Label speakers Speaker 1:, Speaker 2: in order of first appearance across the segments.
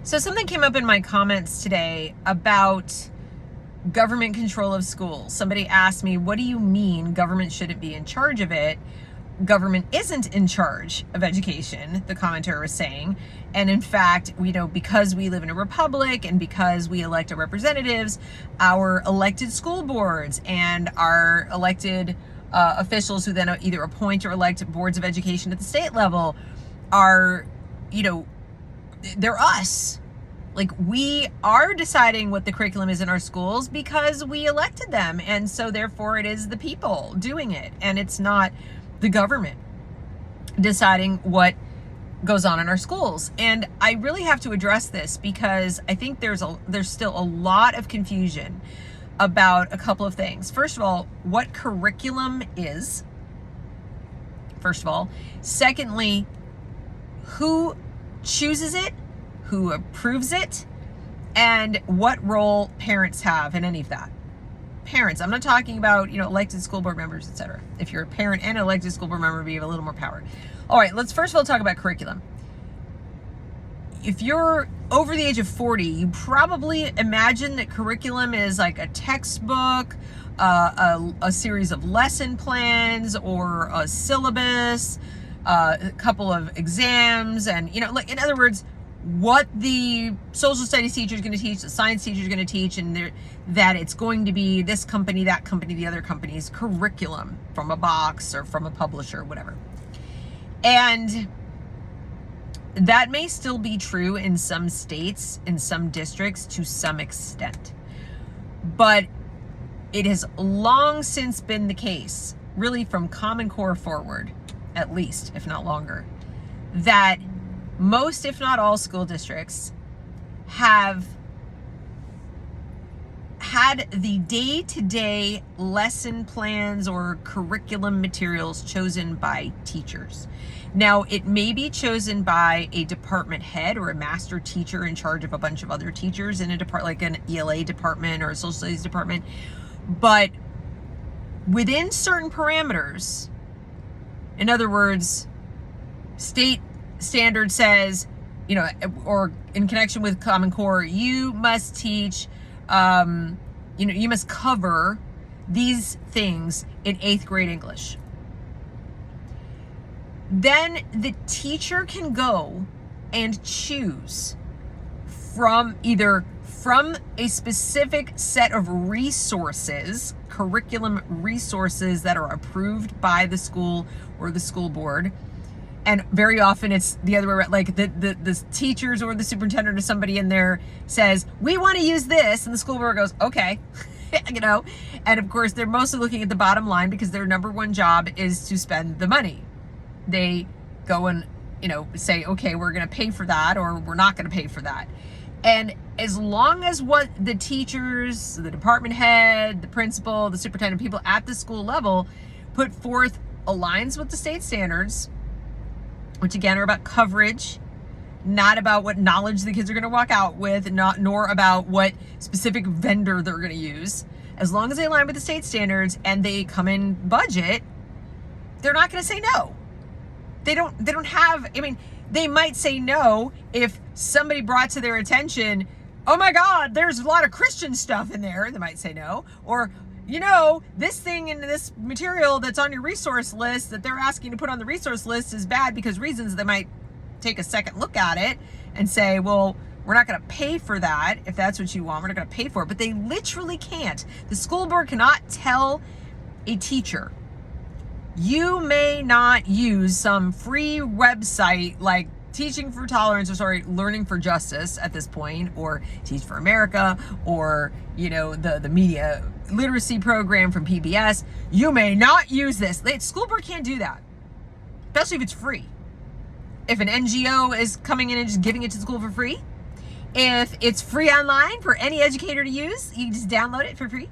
Speaker 1: So something came up in my comments today about government control of schools. Somebody asked me, what do you mean government shouldn't be in charge of it? Government isn't in charge of education, the commenter was saying. And in fact, because we live in a republic and because we elect our representatives, our elected school boards and our elected officials who then either appoint or elect boards of education at the state level are, they're us. Like, we are deciding what the curriculum is in our schools because we elected them. And so therefore it is the people doing it. And it's not the government deciding what goes on in our schools. And I really have to address this because I think there's still a lot of confusion about a couple of things. First of all, what curriculum is. First of all. Secondly, who chooses it, who approves it, and what role parents have in any of that. Parents, I'm not talking about, elected school board members, etc. If you're a parent and an elected school board member, you have a little more power. All right, let's first of all talk about curriculum. If you're over the age of 40, you probably imagine that curriculum is like a textbook, a series of lesson plans, or a syllabus, a couple of exams, and, in other words, what the social studies teacher is going to teach, the science teacher is going to teach, and that it's going to be this company, that company, the other company's curriculum from a box or from a publisher, whatever. And that may still be true in some states, in some districts, to some extent. But it has long since been the case, really from Common Core forward, at least, if not longer, that most, if not all, school districts have had the day-to-day lesson plans or curriculum materials chosen by teachers. Now, it may be chosen by a department head or a master teacher in charge of a bunch of other teachers in a department, like an ELA department or a social studies department, but within certain parameters. In other words, state standard says, or in connection with Common Core, you must teach, you must cover these things in 8th grade English. Then the teacher can go and choose from a specific set of resources, curriculum resources that are approved by the school or the school board. And very often it's the other way around, like the teachers or the superintendent or somebody in there says, we want to use this. And the school board goes, okay, and of course they're mostly looking at the bottom line because their number one job is to spend the money. They go and, say, okay, we're going to pay for that, or we're not going to pay for that. And as long as what the teachers, the department head, the principal, the superintendent, people at the school level put forth aligns with the state standards, which again are about coverage, not about what knowledge the kids are going to walk out with, nor about what specific vendor they're going to use. As long as they align with the state standards and they come in budget, they're not going to say no. They don't have, they might say no if somebody brought to their attention, oh my God, there's a lot of Christian stuff in there. They might say no. Or, this thing in this material that's on your resource list that they're asking to put on the resource list is bad because reasons. They might take a second look at it and say, well, we're not going to pay for that. If that's what you want, we're not going to pay for it. But they literally can't. The school board cannot tell a teacher, you may not use some free website like Teaching for Tolerance, Learning for Justice at this point, or Teach for America, or, the media literacy program from PBS. You may not use this. The school board can't do that, especially if it's free. If an NGO is coming in and just giving it to the school for free, if it's free online for any educator to use, you just download it for free.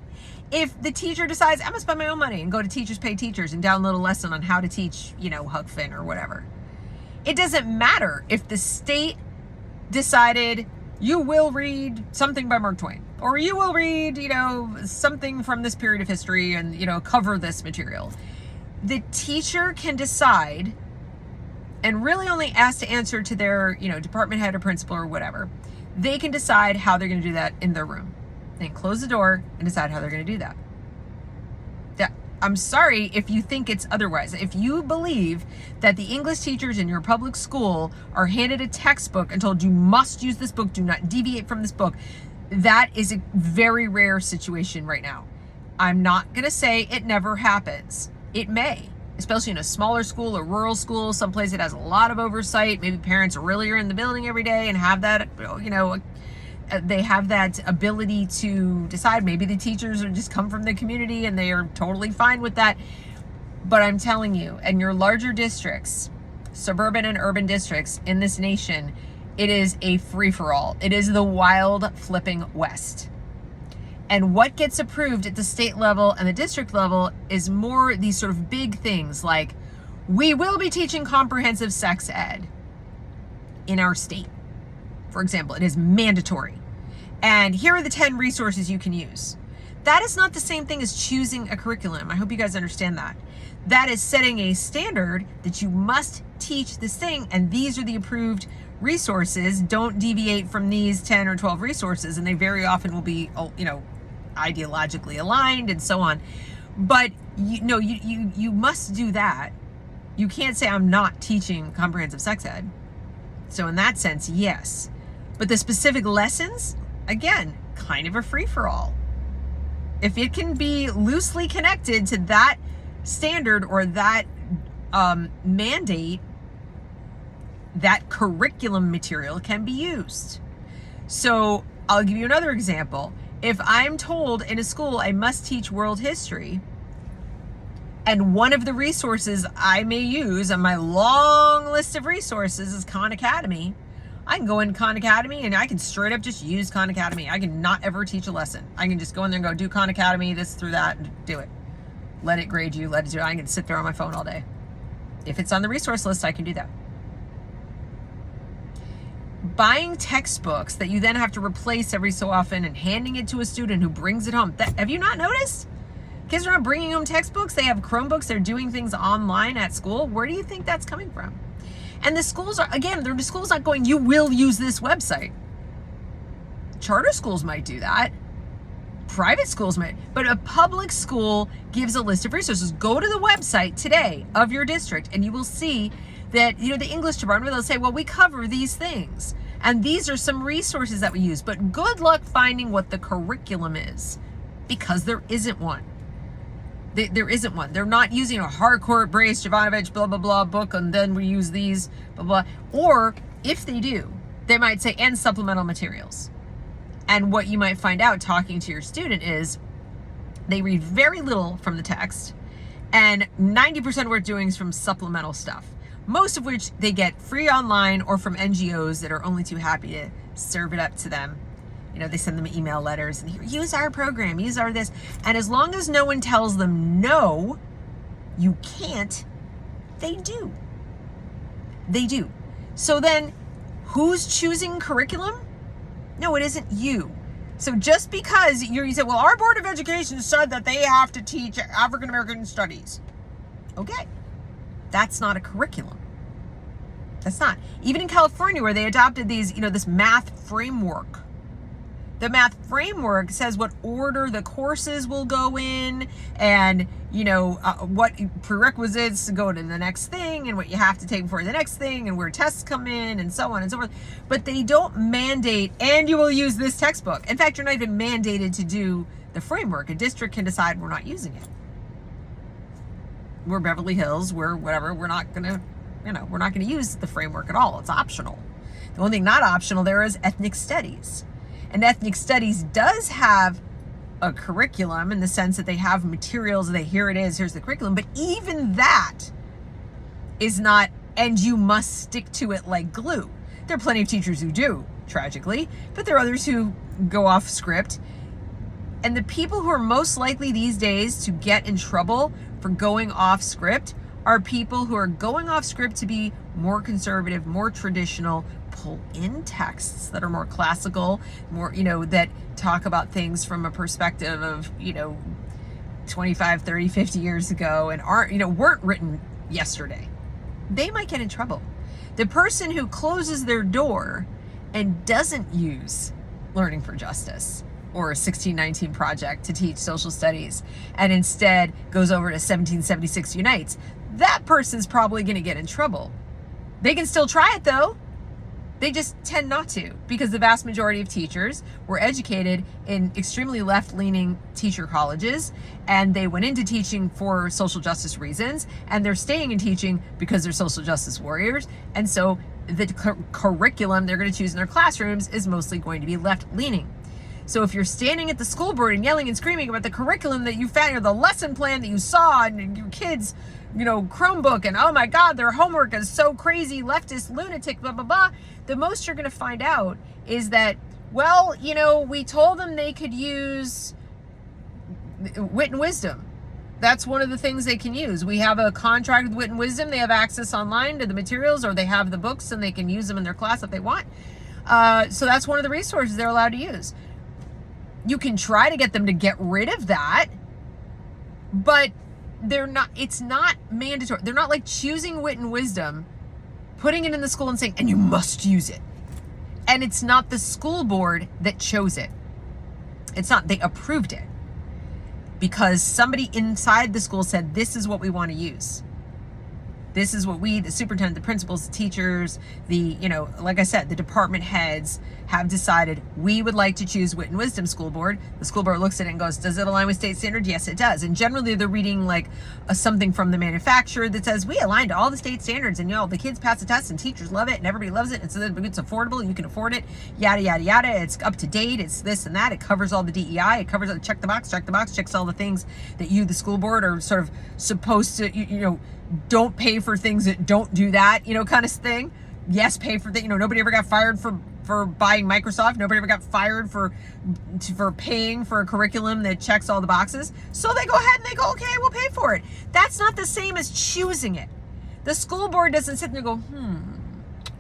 Speaker 1: If the teacher decides, I'm going to spend my own money and go to Teachers Pay Teachers and download a lesson on how to teach, Huck Finn or whatever. It doesn't matter if the state decided you will read something by Mark Twain, or you will read, something from this period of history and, cover this material. The teacher can decide and really only asked to answer to their, department head or principal or whatever, they can decide how they're going to do that in their room. They can close the door and decide how they're going to do that. I'm sorry if you think it's otherwise. If you believe that the English teachers in your public school are handed a textbook and told you must use this book, do not deviate from this book, that is a very rare situation right now. I'm not going to say it never happens. It may, especially in a smaller school, a rural school, someplace that has a lot of oversight. Maybe parents really are in the building every day and have that, they have that ability to decide. Maybe the teachers are just come from the community and they are totally fine with that. But I'm telling you, in your larger districts, suburban and urban districts in this nation, it is a free-for-all. It is the wild flipping west. And what gets approved at the state level and the district level is more these sort of big things like, we will be teaching comprehensive sex ed in our state. For example, it is mandatory. And here are the 10 resources you can use. That is not the same thing as choosing a curriculum. I hope you guys understand that. That is setting a standard that you must teach this thing, and these are the approved resources. Don't deviate from these 10 or 12 resources, and they very often will be, ideologically aligned and so on. But you must do that. You can't say I'm not teaching comprehensive sex ed. So in that sense, yes. But the specific lessons, again, kind of a free-for-all. If it can be loosely connected to that standard or that mandate, that curriculum material can be used. So I'll give you another example. If I'm told in a school I must teach world history, and one of the resources I may use on my long list of resources is Khan Academy, I can go in Khan Academy and I can straight up just use Khan Academy. I can not ever teach a lesson. I can just go in there and go do Khan Academy, this through that, and do it. Let it grade you, let it do it. I can sit there on my phone all day. If it's on the resource list, I can do that. Buying textbooks that you then have to replace every so often and handing it to a student who brings it home. Have you not noticed? Kids are not bringing home textbooks. They have Chromebooks. They're doing things online at school. Where do you think that's coming from? And the schools are, again, the school's not going, you will use this website. Charter schools might do that. Private schools might. But a public school gives a list of resources. Go to the website today of your district and you will see that, the English department, they'll say, well, we cover these things. And these are some resources that we use. But good luck finding what the curriculum is, because there isn't one. There isn't one. They're not using a Harcourt, Brace, Jovanovich, blah, blah, blah book, and then we use these, blah, blah. Or if they do, they might say, and supplemental materials. And what you might find out talking to your student is they read very little from the text, and 90% of what we're doing is from supplemental stuff, most of which they get free online or from NGOs that are only too happy to serve it up to them. They send them email letters and use our program, use our this. And as long as no one tells them, no, you can't, they do. They do. So then who's choosing curriculum? No, it isn't you. So just because you say, well, our Board of Education said that they have to teach African American studies. Okay. That's not a curriculum. That's not. Even in California, where they adopted these, this math framework. The math framework says what order the courses will go in and, what prerequisites to go to the next thing and what you have to take before the next thing and where tests come in and so on and so forth. But they don't mandate, and you will use this textbook. In fact, you're not even mandated to do the framework. A district can decide we're not using it. We're Beverly Hills, we're whatever. We're not going to use the framework at all. It's optional. The only thing not optional there is ethnic studies. And ethnic studies does have a curriculum in the sense that they have materials, here it is, here's the curriculum. But even that is not, and you must stick to it like glue. There are plenty of teachers who do, tragically, but there are others who go off script. And the people who are most likely these days to get in trouble for going off script are people who are going off script to be more conservative, more traditional, pull in texts that are more classical, more, that talk about things from a perspective of, 25, 30, 50 years ago and aren't, weren't written yesterday. They might get in trouble. The person who closes their door and doesn't use Learning for Justice or 1619 Project to teach social studies and instead goes over to 1776 Unites, that person's probably going to get in trouble. They can still try it though. They just tend not to, because the vast majority of teachers were educated in extremely left-leaning teacher colleges, and they went into teaching for social justice reasons, and they're staying in teaching because they're social justice warriors. And so the curriculum they're going to choose in their classrooms is mostly going to be left-leaning. So if you're standing at the school board and yelling and screaming about the curriculum that you found, or the lesson plan that you saw in your kids' Chromebook, and oh my God, their homework is so crazy, leftist, lunatic, blah, blah, blah, the most you're going to find out is that, well, we told them they could use Wit and Wisdom. That's one of the things they can use. We have a contract with Wit and Wisdom. They have access online to the materials, or they have the books and they can use them in their class if they want. So that's one of the resources they're allowed to use. You can try to get them to get rid of that, but it's not mandatory. They're not like choosing Wit and Wisdom, putting it in the school and saying, and you must use it. And it's not the school board that chose it. It's not, they approved it because somebody inside the school said, this is what we want to use. This is what we, the superintendent, the principals, the teachers, like I said, the department heads have decided we would like to choose Wit and Wisdom School Board. The school board looks at it and goes, does it align with state standards? Yes, it does. And generally they're reading like something from the manufacturer that says we align to all the state standards, and the kids pass the test and teachers love it and everybody loves it. And so it's affordable. You can afford it. Yada, yada, yada. It's up to date. It's this and that. It covers all the DEI. It covers, check the box, checks all the things that you, the school board, are sort of supposed to, don't pay for things that don't do that, kind of thing. Yes, pay for that. Nobody ever got fired for buying Microsoft. Nobody ever got fired for paying for a curriculum that checks all the boxes. So they go ahead and they go, okay, we'll pay for it. That's not the same as choosing it. The school board doesn't sit there and go,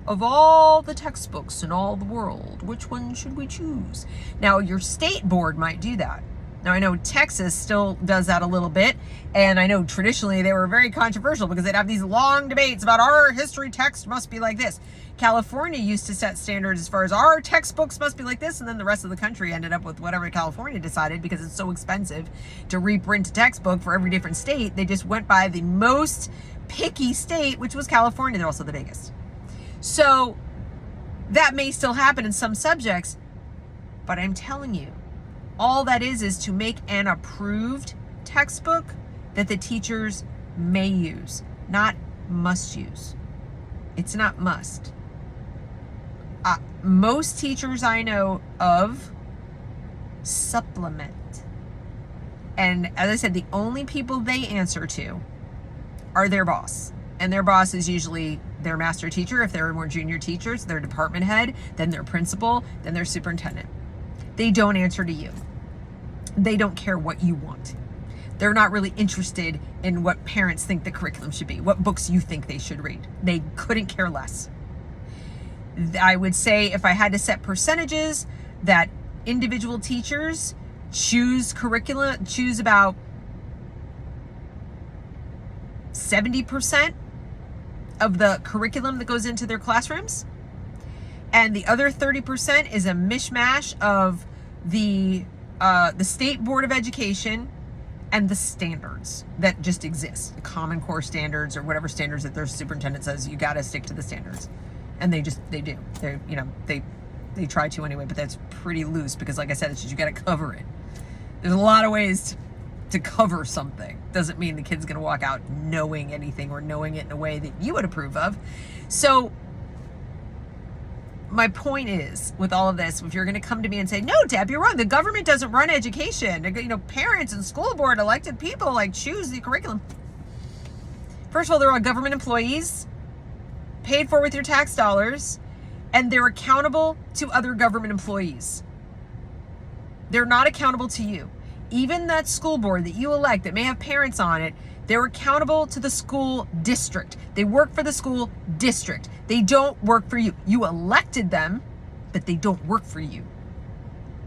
Speaker 1: of all the textbooks in all the world, which one should we choose? Now, your state board might do that. Now, I know Texas still does that a little bit, and I know traditionally they were very controversial because they'd have these long debates about our history text must be like this. California used to set standards as far as our textbooks must be like this, and then the rest of the country ended up with whatever California decided because it's so expensive to reprint a textbook for every different state. They just went by the most picky state, which was California. They're also the biggest. So that may still happen in some subjects, but I'm telling you, all that is to make an approved textbook that the teachers may use, not must use. It's not must. Most teachers I know of supplement. And as I said, the only people they answer to are their boss. And their boss is usually their master teacher. If they're more junior teachers, their department head, then their principal, then their superintendent. They don't answer to you. They don't care what you want. They're not really interested in what parents think the curriculum should be, what books you think they should read. They couldn't care less. I would say if I had to set percentages, that individual teachers choose about 70% of the curriculum that goes into their classrooms. And the other 30% is a mishmash of the State Board of Education and the standards that just exist, the Common Core standards or whatever standards that their superintendent says you got to stick to the standards, and they do. They try to anyway, but that's pretty loose because, like I said, it's just you got to cover it. There's a lot of ways to cover something. Doesn't mean the kid's going to walk out knowing anything or knowing it in a way that you would approve of. So my point is, with all of this, if you're going to come to me and say, no, Deb, you're wrong. The government doesn't run education. Parents and school board elected people choose the curriculum. First of all, they're all government employees paid for with your tax dollars, and they're accountable to other government employees. They're not accountable to you. Even that school board that you elect that may have parents on it, they're accountable to the school district. They work for the school district. They don't work for you. You elected them, but they don't work for you.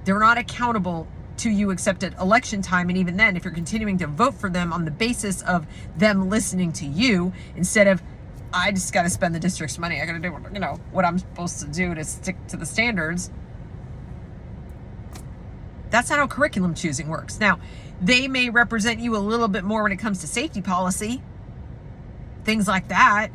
Speaker 1: They're not accountable to you except at election time, and even then, if you're continuing to vote for them on the basis of them listening to you instead of I just got to spend the district's money. I got to do, what I'm supposed to do to stick to the standards. That's not how curriculum choosing works. Now, they may represent you a little bit more when it comes to safety policy, things like that.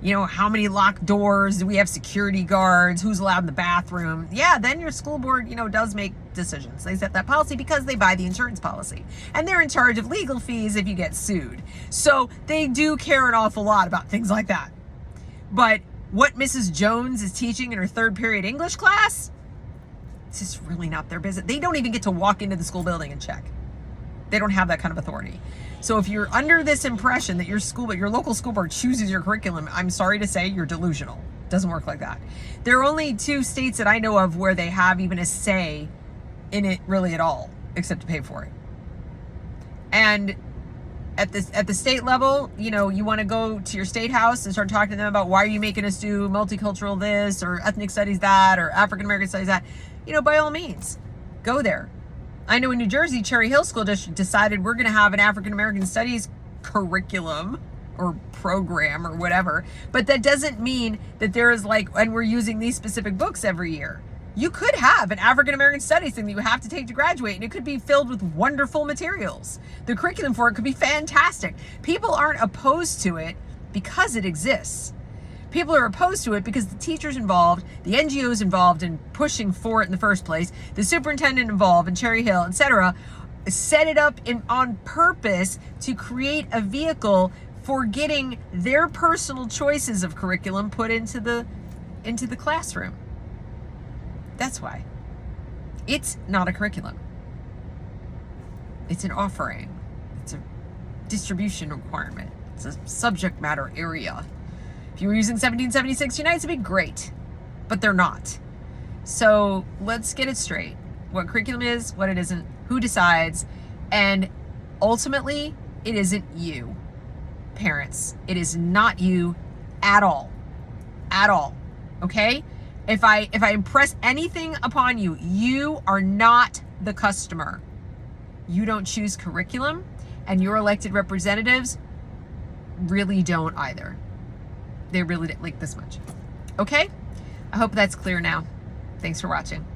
Speaker 1: How many locked doors? Do we have security guards? Who's allowed in the bathroom? Yeah, then your school board, does make decisions. They set that policy because they buy the insurance policy. And they're in charge of legal fees if you get sued. So they do care an awful lot about things like that. But what Mrs. Jones is teaching in her third period English class, it's just really not their business. They don't even get to walk into the school building and check. They don't have that kind of authority. So if you're under this impression that your local school board chooses your curriculum, I'm sorry to say you're delusional. It doesn't work like that. There are only 2 states that I know of where they have even a say in it really at all, except to pay for it. And at the state level, you want to go to your state house and start talking to them about why are you making us do multicultural this or ethnic studies that or African American studies that, by all means, go there. I know in New Jersey, Cherry Hill School District decided we're going to have an African American studies curriculum or program or whatever, but that doesn't mean that there is and we're using these specific books every year. You could have an African American studies thing that you have to take to graduate, and it could be filled with wonderful materials. The curriculum for it could be fantastic. People aren't opposed to it because it exists. People are opposed to it because the teachers involved, the NGOs involved in pushing for it in the first place, the superintendent involved in Cherry Hill, etc., set it up on purpose to create a vehicle for getting their personal choices of curriculum put into the classroom. That's why. It's not a curriculum. It's an offering. It's a distribution requirement. It's a subject matter area. If you were using 1776 Unites, it'd be great, but they're not. So let's get it straight. What curriculum is, what it isn't, who decides, and ultimately, it isn't you, parents. It is not you at all. At all. Okay? If I impress anything upon you, you are not the customer. You don't choose curriculum, and your elected representatives really don't either. They really like this much. Okay? I hope that's clear now. Thanks for watching.